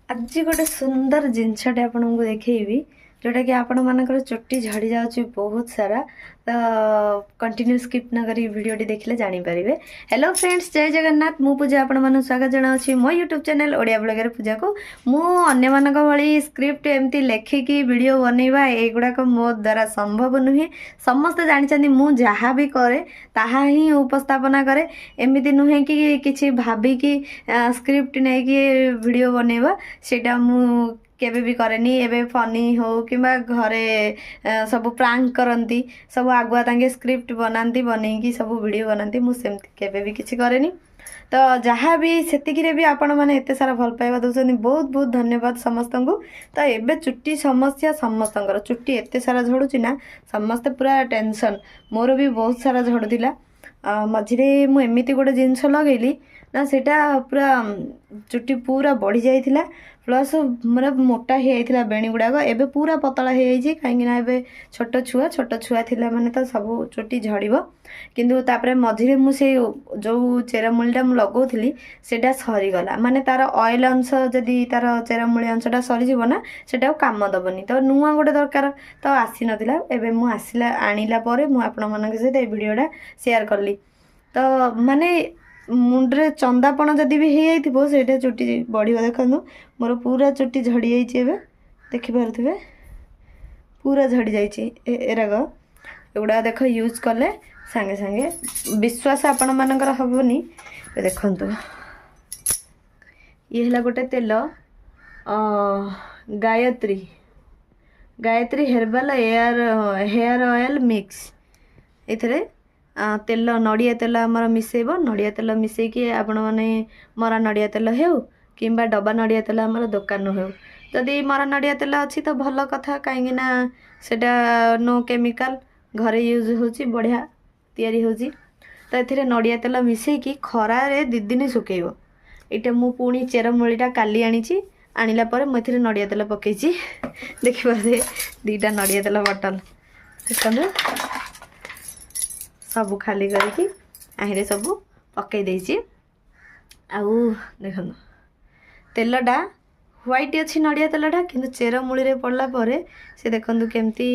आज गोटे सुंदर जिनसटे आपको देखी जोटा कि आपण मानकर चुट्टी झड़ी जाऊँगी बहुत सारा तो कंटिन्यू स्किप न करी वीडियो देखले जानी पारिबे। हेलो फ्रेंड्स, जय जगन्नाथ। मु पूजा आपण मानु स्वागत जनाउछि मो यूट्यूब चैनल ओडिया ब्लॉगर पूजा को। मु अन्य मानक भली स्क्रिप्ट एमती लेखिकी वीडियो बनैबा एगुड़ाक मो द्वारा संभव नुहे। समस्त जानिछन्ती मु जहाँ भी करे ताहा ही उपस्थापना करे। एमिति नुहे कि किछि भाबिकी स्क्रिप्ट नै कि वीडियो बनैबा सेटा मु केबे भी करेनी। एबे फनी हो कि घरे सब प्रांक करती सब आगुआ तांगे स्क्रिप्ट बनाती बनईकी सब वीडियो बनाती मुझे केबे भी किसी करेनी। तो जहाँ भी सेतिकिरे भी आपण मैंने एत सारा भल पाइबा दउछन्ती बहुत बहुत धन्यवाद समस्त को। तो एबे चुट्टी समस्या समस्तंकर चुट्टी एत सारा झड़ुची ना समस्ते पूरा टेंशन। मोर भी बहुत सारा झड़ुला मझे मुझे गोटे जिनस लगेली ना सेटा पूरा चुट्टी पूरा बढ़ी जाइथिला प्लस मोर मोटा हो जाइथिला बेणी गुड़ाक एबे पूरा पतला हो जाइछि कहीं एबे छोट छुआ थिला माने तो सब चुट्टी झड़िबो। किंतु तापरे मझिरे मु से जो चेरमूलीटा मु लगौथिली सेटा सरीगला माने तार ऑयल अंश जदि तार चेरमूली अंशटा सरीजिवो ना सेटा काम दबनी तो नुआ गोटे दरकार तो आसी नथिला। एबे मु आसिला आनिला परे मु आपण मानक सहित ए वीडियोटा शेयर करली। तो माने मुंडरे चंदापण जदि भी हो जाइए चुट्टी बढ़िया देखो मोर पूरा चुट्टी झड़ी जाइए देखिपे पूरा झड़ी जाइराक एगुड़ा देख यूज कले सांगे सांगे विश्वास आपण मानकर हेनी। देखु ये है गोटे तेल Gayatri Gayatri herbal hair oil mix एथरे तेल नड़िया तेल आमर मिसेब नड़िया तेल मिसेकी आपण मैंने मरा नड़िया तेल हो कि डबा नड़िया तेल आमर दुकान हो जदि मरा नड़िया तेल अच्छी तो भल कथा कहीं सेटा नो केमिकल घरे यूज होची बढ़िया तैयारी होची। तो ये नड़िया तेल मिसेकी खरारे 2 दिन सुखेब। ये मु पुणी चेरमूलीटा काली आनीची आनिला परे मुझे नड़िया तेल पकईची देखिए 2टा नड़िया तेल बटल देखो सब खाली करके आहिरे सब पकई देछि। आउ देख तेलटा व्हाइट अच्छी नड़िया तेलटा किंतु चेरमूली रे पड़ला परे से देखंतु केमती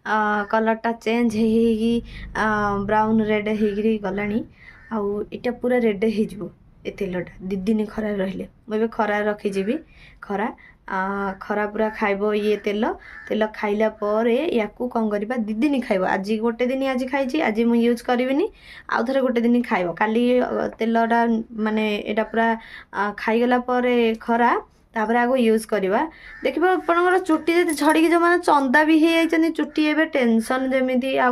कलरटा चेंज हेगी ब्राउन रेड हेगी गलानी। आउ इटा पूरा रेड हो ए तेलटा 2 दिन खरा रहिले मुझे खरा रखीजी खरा खरा पूरा खाइब ये तेल तेल खाइला परे याकू कौन करवा 2 दिन खाइब। आज गोटे दिन आज खाई आज मुझे यूज करी आउ थे गोटे दिन खाइब काली तेलटा माने एटा पूरा खाईगला परे खरा तापर आगो यूज करवा देखिए आपंकर चुट्टी जब झड़ी जो मैंने चंदा भी हो चुट्टी एवं टेंशन जमी आ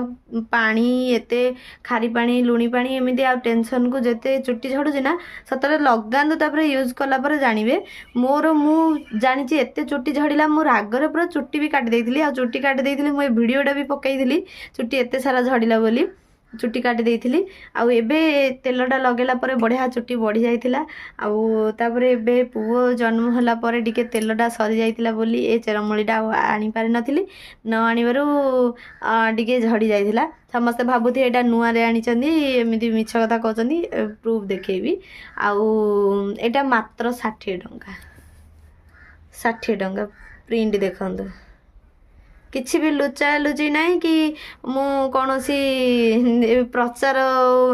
पानी एते खारी पानी लुणी पानी एमती आ टेंशन को जिते चुट्टी झड़ुची ना सतरे लगातु तापर यूज कलापर जानवे मोर मु जानी एत चुट्टी झड़िला मोर आगरे पूरा चुट्टी भी काटी देइथिली आ चुट्टी काटी देइथिली मु वीडियोटा भी पकईली चुट्टी एत सारा झड़िला बोली चुट्टी काटी देइथिली। आउ एबे तेलटा लगेला परे बढ़िया चुट्टी बढ़ी जाइथिला। आउ तापरे एबे पुओ जन्म होला परे टिके तेलटा सरी जाइथिला बोली ए चेरमूलीटा आनी पारि नथिली न आनिबारु टिके झड़ी जाइथिला। समस्ते भाबुथि एटा नुआ रे आनिचंदी एमिति मिछ कथा कहचंदी प्रूफ देखेबी। आउ एटा मात्र 60 टंका 60 टंका प्रिंट देखंतु किछि भी लुचा लुची नहीं कि मु कौन सी प्रचार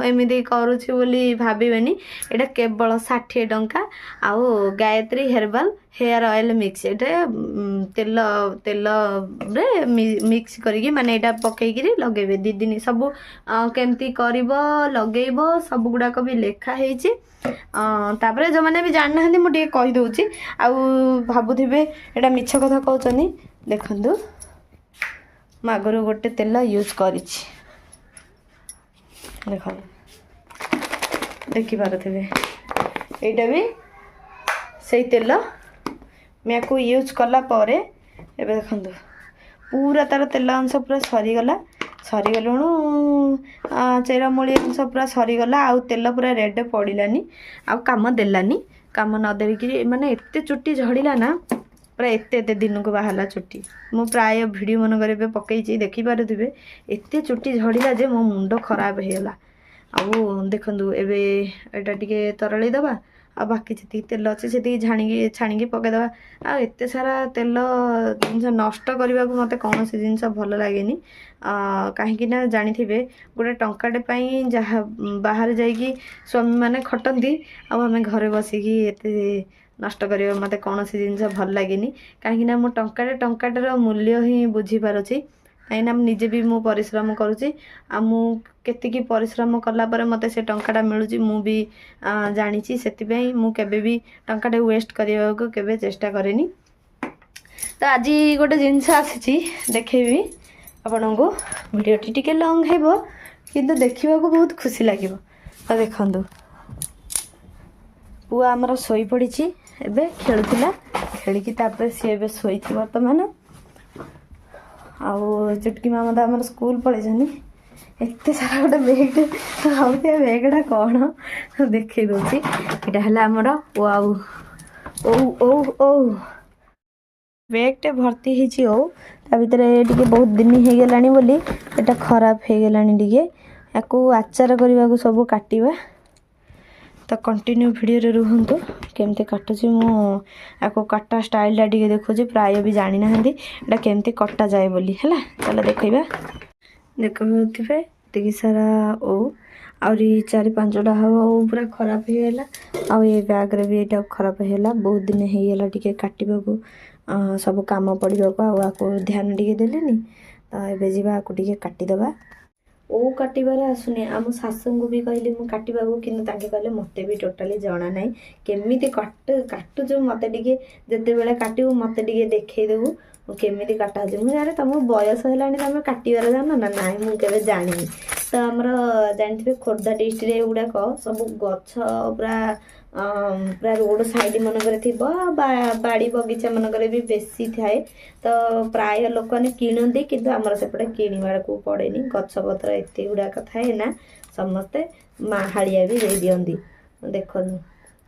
एमती करुछि बोली भाबिबेनी। एटा केवल 60 टंका आउ Gayatri herbal hair oil mix एटे तेल तेल रे मिक्स करिकी माने एटा पकईकी लगेबे 2 दिन सब केमती करिवो लगेइबो सब गुड़ाक भी लेखा हेछि। तापरे जो मैंने भी जानना मुझे कही दउछि आउ भाबुथिबे एटा मिछ कथा कहउछनी। देखंतु आगरू गोटे तेल यूज करिछि देख देखिपारे यहाँ भी से तेल मैं को यूज कला परे एबे देखंतु पूरा तार तेल अंश पूरा सरीगला सरीगलुणु चेरमूली अंश पूरा सरीगला आउ तेल पूरा रेड पड़ानी आउ काम देलानी काम न देकी माने एते चुट्टी झड़िला ना पूरा एते दिन को बाहला चुट्टी मु प्राय भिडियो मनकर पकई देखिपे एते चुट्टी झड़िला जे मो मुंड खराब होगा। आउ देखु एबे एटा टिके तरली दबा ଆଉ ବାକି ଯେତିକି ତେଲ ଅଛି ସେତିକି ଛାଣିକି ପକାଇଦେବା। ଆଉ ଏତେ ସାରା ତେଲ ଜିନିଷ ନଷ୍ଟ କରିବାକୁ ମୋତେ କୌଣସି ଜିନିଷ ଭଲ ଲାଗେନି। କାହିଁକି ନା ଜାଣିଥିବେ ଗୋଟେ ଟଙ୍କାଟେ ପାଇଁ ଯାହା ବାହାରେ ଯାଇକି ସ୍ୱାମୀମାନେ ଖଟନ୍ତି, ଆଉ ଆମେ ଘରେ ବସିକି ଏତେ ନଷ୍ଟ କରିବା ମୋତେ କୌଣସି ଜିନିଷ ଭଲ ଲାଗେନି। କାହିଁକିନା ମୁଁ ଟଙ୍କାଟାର ମୂଲ୍ୟ ହିଁ ବୁଝିପାରୁଛି। କାହିଁକିନା ନିଜେ ବି ମୁଁ ପରିଶ୍ରମ କରୁଛି, ଆଉ ମୁଁ କେତିକି ପରିଶ୍ରମ କଲା ପରେ ମୋତେ ସେ ଟଙ୍କାଟା ମିଳୁଛି ମୁଁ ବି ଜାଣିଛି। ସେଥିପାଇଁ ମୁଁ କେବେ ବି ଟଙ୍କାଟେ ୱେଷ୍ଟ କରିବାକୁ କେବେ ଚେଷ୍ଟା କରେନି। ତ ଆଜି ଗୋଟେ ଜିନିଷ ଆସିଛି ଦେଖେଇବି ଆପଣଙ୍କୁ। ଭିଡ଼ିଓଟି ଟିକେ ଲଙ୍ଗ ହେବ କିନ୍ତୁ ଦେଖିବାକୁ ବହୁତ ଖୁସି ଲାଗିବ। ତ ଦେଖନ୍ତୁ, ପୁଅ ଆମର ଶୋଇପଡ଼ିଛି, ଏବେ ଖେଳୁଥିଲା, ଖେଳିକି ତାପରେ ସିଏ ଏବେ ଶୋଇଛି ବର୍ତ୍ତମାନ। ଆଉ ଚୁଟକି ମାମା ତ ଆମର ସ୍କୁଲ ପଳେଇଛନ୍ତି। ଏତେ ସାରା ଗୋଟେ ବେଗ୍ଟେ ଭାବୁଥିବା ବେଗ୍ଟା କ'ଣ ଦେଖେଇ ଦେଉଛି। ଏଇଟା ହେଲା ଆମର ବେଗ୍ଟେ ଭର୍ତ୍ତି ହେଇଛି। ତା ଭିତରେ ଟିକେ ବହୁତ ଦିନ ହେଇଗଲାଣି ବୋଲି ଏଇଟା ଖରାପ ହେଇଗଲାଣି ଟିକେ। ୟାକୁ ଆଚାର କରିବାକୁ ସବୁ କାଟିବା। ତ କଣ୍ଟିନ୍ୟୁ ଭିଡ଼ିଓରେ ରୁହନ୍ତୁ। କେମିତି କାଟୁଛି ମୁଁ ୟାକୁ କାଟା ଷ୍ଟାଇଲଟା ଟିକେ ଦେଖୁଛି। ପ୍ରାୟ ବି ଜାଣିନାହାନ୍ତି ଏଇଟା କେମିତି କଟାଯାଏ ବୋଲି। ହେଲା, ଚାଲ ଦେଖେଇବା। ଦେଖୁଥିବେ ଏତିକି ସାରା ଆହୁରି 4-5ଟା ହେବ ପୁରା ଖରାପ ହେଇଗଲା। ଆଉ ଏ ବ୍ୟାଗ୍ରେ ବି ଏଇଟା ଖରାପ ହେଇଗଲା। ବହୁତ ଦିନ ହେଇଗଲା ଟିକେ କାଟିବାକୁ, ସବୁ କାମ ପଡ଼ିବାକୁ, ଆଉ ଆକୁ ଧ୍ୟାନ ଟିକେ ଦେଲେନି। ତ ଏବେ ଯିବା ଆକୁ ଟିକେ କାଟିଦେବା। କାଟିବାରେ ଆସୁନି। ଆମ ଶାଶୁଙ୍କୁ ବି କହିଲି ମୁଁ କାଟିବାକୁ, କିନ୍ତୁ ତାଙ୍କେ କହିଲେ ମୋତେ ବି ଟୋଟାଲି ଜଣା ନାହିଁ କେମିତି କାଟୁଛୁ। ମୋତେ ଟିକେ ଯେତେବେଳେ କାଟିବୁ ମୋତେ ଟିକେ ଦେଖେଇଦେବୁ କେମିତି କାଟା ହେଉଛି। ମୁଁ ଜାଣେ ତମକୁ ବୟସ ହେଲାଣି ତମେ କାଟିବାର ଜାଣ ନା? ନାହିଁ, ମୁଁ କେବେ ଜାଣିନି। ତ ଆମର ଜାଣିଥିବେ ଖୋର୍ଦ୍ଧା ଡିଷ୍ଟ୍ରିକ୍ଟରେ ଏଗୁଡ଼ାକ ସବୁ ଗଛ ପୁରା ରୋଡ଼ ସାଇଡ଼ ମାନଙ୍କରେ ଥିବ, ବାଡ଼ି ବଗିଚା ମାନଙ୍କରେ ବି ବେଶୀ ଥାଏ। ତ ପ୍ରାୟ ଲୋକମାନେ କିଣନ୍ତି, କିନ୍ତୁ ଆମର ସେପଟେ କିଣିବାକୁ ପଡ଼େନି। ଗଛପତ୍ର ଏତେ ଗୁଡ଼ାକ ଥାଏ ନା, ସମସ୍ତେ ମାହାଳିଆ ବି ଦେଇ ଦିଅନ୍ତି। ଦେଖନ୍ତୁ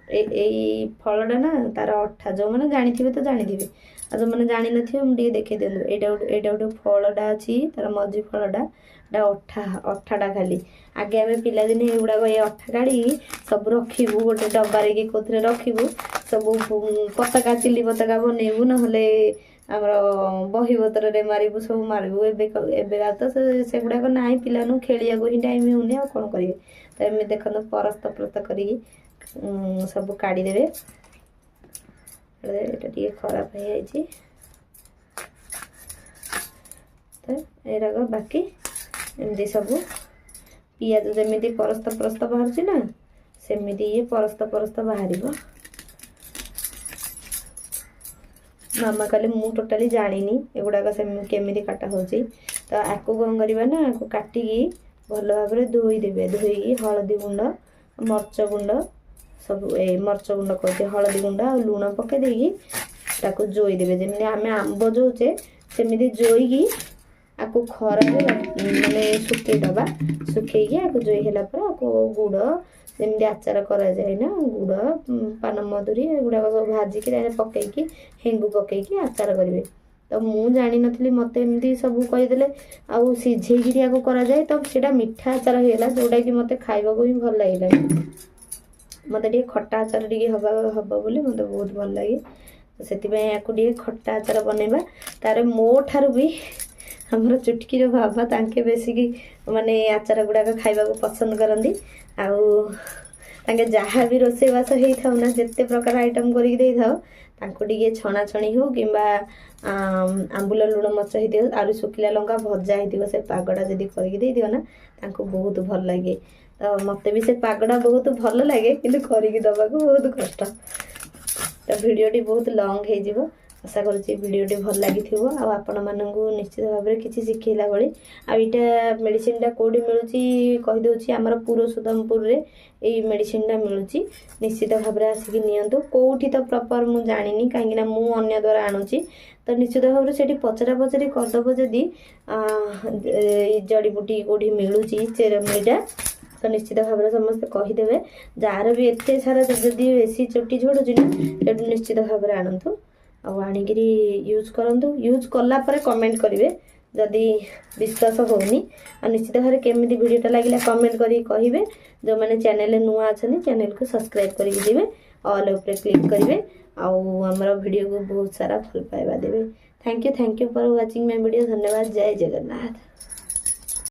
ଏଇ ଫଳଟା ନା ତାର ଅଠା, ଯେଉଁମାନେ ଜାଣିଥିବେ ତ ଜାଣିଥିବେ, ଆଉ ଯେଉଁମାନେ ଜାଣିନଥିବେ ମୁଁ ଟିକେ ଦେଖେଇ ଦିଅନ୍ତୁ। ଏଇଟା ଗୋଟେ ଫଳଟା ଅଛି, ତାର ମଝି ଫଳଟା, ଏଇଟା ଅଠାଟା ଖାଲି। ଆଗେ ଆମେ ପିଲାଦିନେ ଏଗୁଡ଼ାକ ଏ ଅଠା କାଢ଼ିକି ସବୁ ରଖିବୁ ଗୋଟେ ଡବାରେ କି କୋଉଥିରେ ରଖିବୁ, ସବୁ ପତାକା ଚିଲି ପତାକା ବନେଇବୁ, ନହେଲେ ଆମର ବହି ପତ୍ରରେ ମାରିବୁ, ସବୁ ମାରିବୁ। ଏବେ ତ ସେଗୁଡ଼ାକ ନାହିଁ, ପିଲାମାନଙ୍କୁ ଖେଳିବାକୁ ହିଁ ଟାଇମ୍ ହେଉନି, ଆଉ କ'ଣ କରିବେ। ତ ଏମିତି ଦେଖନ୍ତୁ ପରସ୍ତ କରିକି ସବୁ କାଢ଼ିଦେବେ। ଏଇଟା ଟିକେ ଖରାପ ହେଇଯାଇଛି। ତ ଏଇରାକ ବାକି ଏମିତି ସବୁ ପିଆଜ ଯେମିତି ପରସ୍ତ ବାହାରୁଛି ନା, ସେମିତି ଇଏ ପରସ୍ତ ବାହାରିବ। ମାମା କହିଲେ ମୁଁ ଟୋଟାଲି ଜାଣିନି ଏଗୁଡ଼ାକ କେମିତି କାଟା ହେଉଛି। ତ ଆକୁ କ'ଣ କରିବା ନା, ଆକୁ କାଟିକି ଭଲ ଭାବରେ ଧୋଇଦେବେ। ଧୋଇକି ହଳଦୀ ଗୁଣ୍ଡ, ମରିଚ ଗୁଣ୍ଡ, ସବୁ ମରିଚ ଗୁଣ୍ଡ କହୁଛି, ହଳଦୀ ଗୁଣ୍ଡ ଆଉ ଲୁଣ ପକାଇ ଦେଇକି ତାକୁ ଜୋଇଦେବେ। ଯେମିତି ଆମେ ଆମ୍ବ ଜୋଉଛେ ସେମିତି ଜୋଇକି ଆକୁ ଖରାରେ ମାନେ ଶୁଖେଇଦେବା। ଶୁଖେଇକି ଆକୁ ଜୋଇ ହେଲା ପରେ ଆକୁ ଗୁଡ଼, ଯେମିତି ଆଚାର କରାଯାଏ ନା, ଗୁଡ଼, ପାନମଧୁରୀ ଏଗୁଡ଼ାକ ସବୁ ଭାଜିକି ତାରେ ପକେଇକି ହେଙ୍ଗୁ ପକେଇକି ଆଚାର କରିବେ। ତ ମୁଁ ଜାଣିନଥିଲି, ମୋତେ ଏମିତି ସବୁ କହିଦେଲେ। ଆଉ ସିଝେଇକିରି ଆକୁ କରାଯାଏ, ତ ସେଇଟା ମିଠା ଆଚାର ହେଇଗଲା, ଯେଉଁଟାକି ମୋତେ ଖାଇବାକୁ ହିଁ ଭଲ ଲାଗିଲାନି। ମୋତେ ଟିକେ ଖଟା ଆଚାର ଟିକେ ହବ ବୋଲି ମୋତେ ବହୁତ ଭଲ ଲାଗେ। ସେଥିପାଇଁ ୟାକୁ ଟିକେ ଖଟା ଆଚାର ବନେଇବା। ତାର ମୋ ଠାରୁ ବି ଆମର ଚୁଟକିର ବାବା ତାଙ୍କେ ବେଶିକି ମାନେ ଆଚାର ଗୁଡ଼ାକ ଖାଇବାକୁ ପସନ୍ଦ କରନ୍ତି। ଆଉ ତାଙ୍କେ ଯାହା ବି ରୋଷେଇବାସ ହେଇଥାଉ ନା, ଯେତେ ପ୍ରକାର ଆଇଟମ୍ କରିକି ଦେଇଥାଉ, ତାଙ୍କୁ ଟିକେ ଛଣାଛଣି ହେଉ କିମ୍ବା ଆମ୍ବୁଲ ଲୁଣ ମରିଚ ହେଇଥିବ, ଆହୁରି ଶୁଖିଲା ଲଙ୍କା ଭଜା ହେଇଥିବ, ସେ ପାଗଟା ଯଦି କରିକି ଦେଇଦିଅ ନା, ତାଙ୍କୁ ବହୁତ ଭଲ ଲାଗେ। ତ ମୋତେ ବି ସେ ପାଗଟା ବହୁତ ଭଲ ଲାଗେ, କିନ୍ତୁ କରିକି ଦେବାକୁ ବହୁତ କଷ୍ଟ। ତ ଭିଡ଼ିଓଟି ବହୁତ ଲଙ୍ଗ ହେଇଯିବ। ଆଶା କରୁଛି ଭିଡ଼ିଓଟି ଭଲ ଲାଗିଥିବ, ଆଉ ଆପଣମାନଙ୍କୁ ନିଶ୍ଚିତ ଭାବରେ କିଛି ଶିଖେଇଲା ଭଳି। ଆଉ ଏଇଟା ମେଡ଼ିସିନଟା କେଉଁଠି ମିଳୁଛି କହିଦେଉଛି, ଆମର ପୁରଷୋତ୍ତମପୁରରେ ଏଇ ମେଡ଼ିସିନଟା ମିଳୁଛି। ନିଶ୍ଚିତ ଭାବରେ ଆସିକି ନିଅନ୍ତୁ। କେଉଁଠି ତ ପ୍ରପର ମୁଁ ଜାଣିନି, କାହିଁକିନା ମୁଁ ଅନ୍ୟ ଦ୍ୱାରା ଆଣୁଛି। ତ ନିଶ୍ଚିତ ଭାବରେ ସେଠି ପଚରାପଚରି କରିଦେବ ଯଦି ଜଡ଼ିବୁଟି କେଉଁଠି ମିଳୁଛି ଚେରମୂଳିଟା, ତ ନିଶ୍ଚିତ ଭାବରେ ସମସ୍ତେ କହିଦେବେ। ଯାହାର ବି ଏତେ ସାରା ଯଦି ବେଶୀ ଚୁଟି ଝଡ଼ୁଛି ନା, ସେଠୁ ନିଶ୍ଚିତ ଭାବରେ ଆଣନ୍ତୁ, ଆଉ ଆଣିକିରି ୟୁଜ୍ କରନ୍ତୁ। ୟୁଜ୍ କଲା ପରେ କମେଣ୍ଟ କରିବେ ଯଦି ବିଶ୍ୱାସ ହେଉନି। ଆଉ ନିଶ୍ଚିତ ଭାବରେ କେମିତି ଭିଡ଼ିଓଟା ଲାଗିଲା କମେଣ୍ଟ କରିକି କହିବେ। ଯେଉଁମାନେ ଚ୍ୟାନେଲରେ ନୂଆ ଅଛନ୍ତି ଚ୍ୟାନେଲକୁ ସବସ୍କ୍ରାଇବ୍ କରିକି ଯିବେ। ऑल उपरे क्लिक करेंगे आउ आमर वीडियो को बहुत सारा भल पाइबा देवे। Thank you for watching my video. धन्यवाद। जय जगन्नाथ।